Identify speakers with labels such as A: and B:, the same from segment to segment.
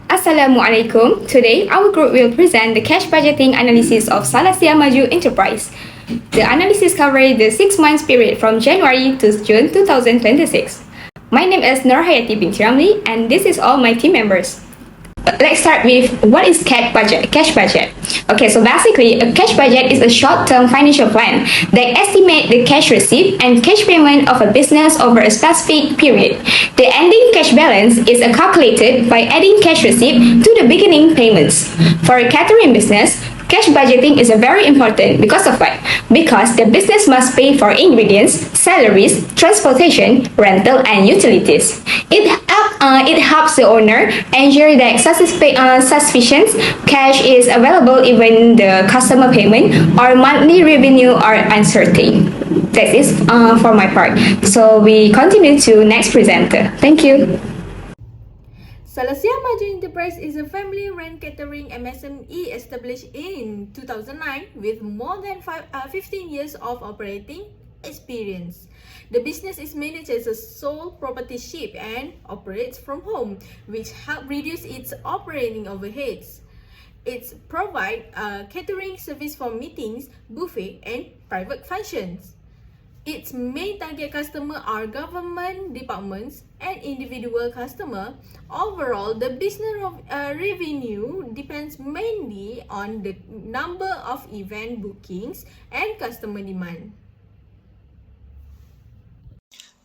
A: Assalamualaikum. Today, our group will present the cash budgeting analysis of Salasia Maju Enterprise. The analysis covers the 6 months period from January to June 2026. My name is Nurhayati binti Ramli, and this is all my team members. Let's start with what is cash budget. Okay, so basically a cash budget is a short-term financial plan that estimates the cash receipt and cash payment of a business over a specific period. The ending cash balance is calculated by adding cash receipt to the beginning payments. For a catering business, cash budgeting is very important because of what? Because the business must pay for ingredients, salaries, transportation, rental, and utilities. It helps the owner ensure that sufficient cash is available even the customer payment or monthly revenue are uncertain. That is for my part. So we continue to next presenter. Thank you.
B: Salasia Maju Enterprise is a family-run catering MSME established in 2009 with more than 15 years of operating experience. The business is managed as a sole proprietorship and operates from home, which helps reduce its operating overheads. It provides a catering service for meetings, buffet, and private functions. Its main target customers are government departments and individual customers. Overall, the business revenue depends mainly on the number of event bookings and customer demand.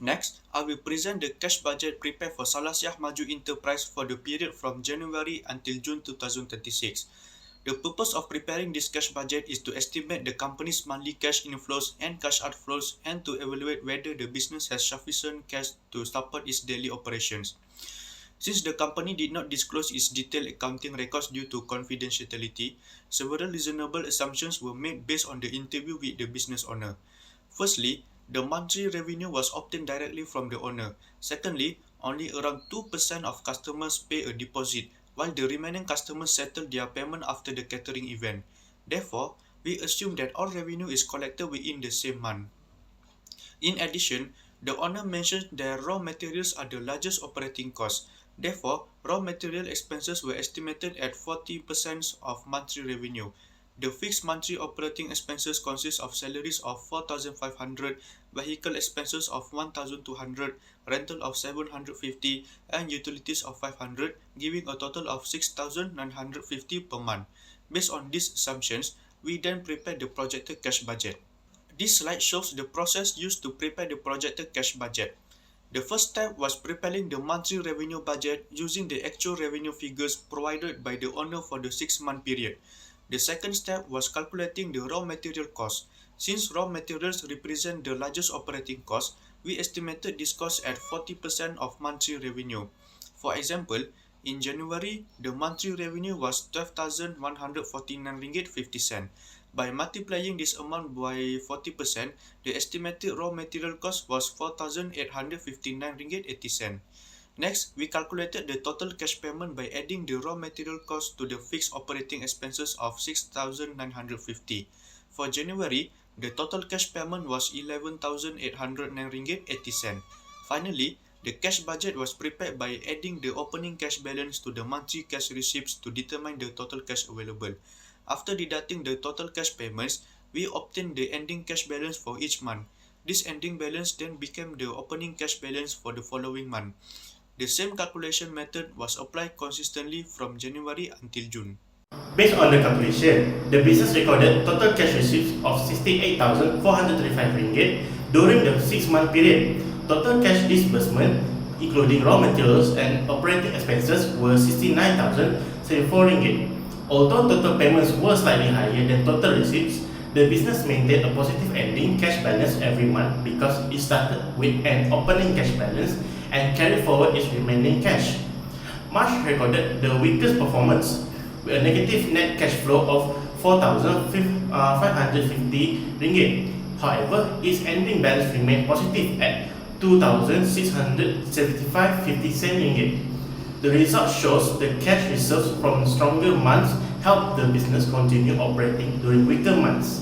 C: Next, I will present the cash budget prepared for Salasia Maju Enterprise for the period from January until June 2026. The purpose of preparing this cash budget is to estimate the company's monthly cash inflows and cash outflows and to evaluate whether the business has sufficient cash to support its daily operations. Since the company did not disclose its detailed accounting records due to confidentiality, several reasonable assumptions were made based on the interview with the business owner. Firstly, the monthly revenue was obtained directly from the owner. Secondly, only around 2% of customers pay a deposit, while the remaining customers settle their payment after the catering event. Therefore, we assume that all revenue is collected within the same month. In addition, the owner mentioned that raw materials are the largest operating cost. Therefore, raw material expenses were estimated at 40% of monthly revenue. The fixed monthly operating expenses consist of salaries of 4,500, vehicle expenses of 1,200, rental of 750, and utilities of 500, giving a total of 6,950 per month. Based on these assumptions, we then prepare the projected cash budget. This slide shows the process used to prepare the projected cash budget. The first step was preparing the monthly revenue budget using the actual revenue figures provided by the owner for the 6-month period. The second step was calculating the raw material cost. Since raw materials represent the largest operating cost, we estimated this cost at 40% of monthly revenue. For example, in January, the monthly revenue was 12,149 ringgit 50 cents. By multiplying this amount by 40%, the estimated raw material cost was 4,859 ringgit 80 cents. Next, we calculated the total cash payment by adding the raw material cost to the fixed operating expenses of 6,950. For January, the total cash payment was 11,809 ringgit 80 cents. Finally, the cash budget was prepared by adding the opening cash balance to the monthly cash receipts to determine the total cash available. After deducting the total cash payments, we obtained the ending cash balance for each month. This ending balance then became the opening cash balance for the following month. The same calculation method was applied consistently from January until June.
D: Based on the calculation, the business recorded total cash receipts of 68,435 ringgit during the 6-month period. Total cash disbursement, including raw materials and operating expenses, were 69,074 ringgit. Although total payments were slightly higher than total receipts, the business maintained a positive ending cash balance every month because it started with an opening cash balance and carried forward its remaining cash. March recorded the weakest performance with a negative net cash flow of 4,550 ringgit. However, its ending balance remained positive at 2,675.50 ringgit. The result shows the cash reserves from stronger months helped the business continue operating during weaker months.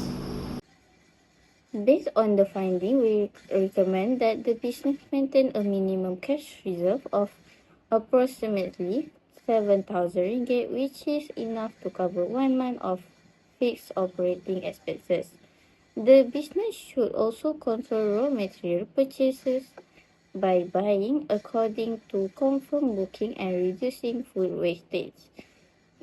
E: Based on the finding, we recommend that the business maintain a minimum cash reserve of approximately 7,000 ringgit, which is enough to cover 1 month of fixed operating expenses. The business should also control raw material purchases by buying according to confirmed booking and reducing food wastage.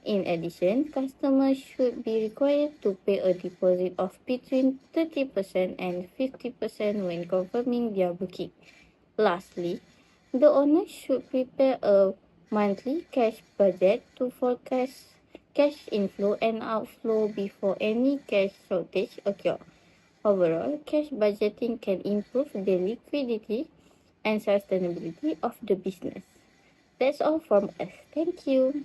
E: In addition, customers should be required to pay a deposit of between 30% and 50% when confirming their booking. Lastly, the owner should prepare a monthly cash budget to forecast cash inflow and outflow before any cash shortage occur. Overall, cash budgeting can improve the liquidity and sustainability of the business. That's all from us. Thank you.